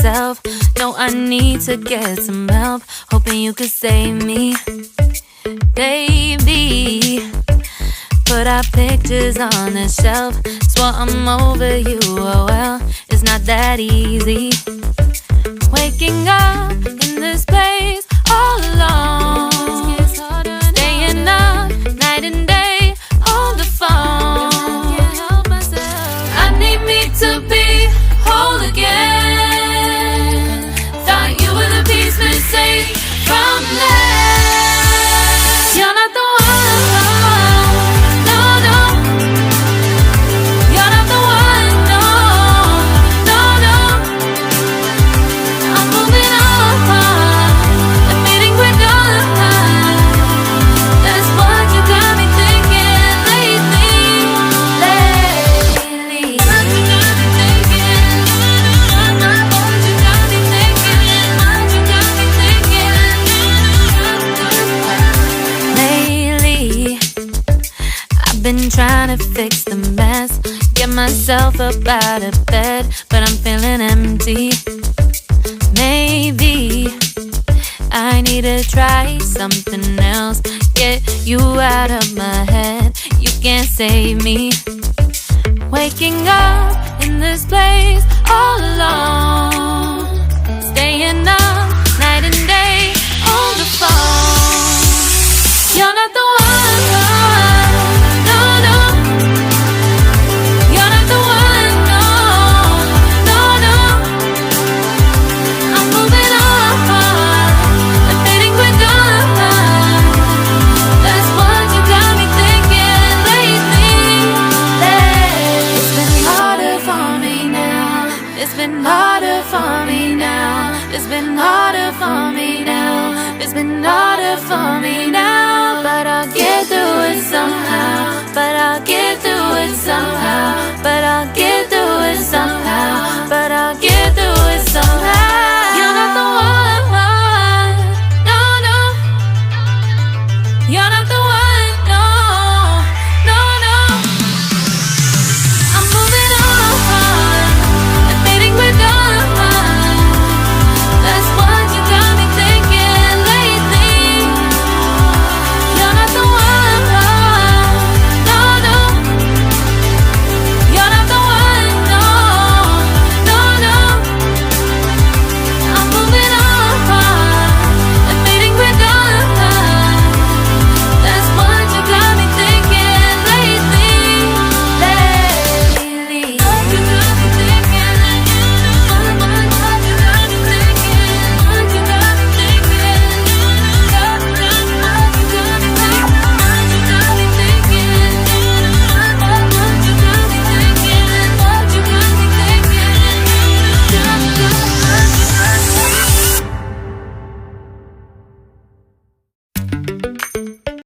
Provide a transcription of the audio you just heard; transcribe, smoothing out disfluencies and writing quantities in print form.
myself. No, I need to get some help. Hoping you could save me, baby. Put our pictures on the shelf. Swore I'm over you, oh well, it's not that easy. Waking up in this place all alone, staying up night and day on the phone. I need me to be whole again. Thought you were the piece missing from left. You're not the one, no, no. You're not the one, no, no, no. I'm moving on, admitting we're done. That's what you got me thinking lately. What you got me thinking. What you got me thinking. What you got me thinking. Lately, I've been trying to fix the mess, get myself up out of bed, but I'm feeling empty. Maybe I need to try something else, get you out of my head. You can't save me. Waking up in this place all alone, staying up night and day on the phone. You're not the one, no, no. You're not the one, no, no, no. I'm moving on, admitting we're done. That's what you got me thinking lately. It's been harder for me now. It's been harder for me now. It's been harder for me now. It's been harder for me now. But I'll get through it somehow. But I'll get through it somehow. But I'll get through it somehow. But I'll get through it somehow.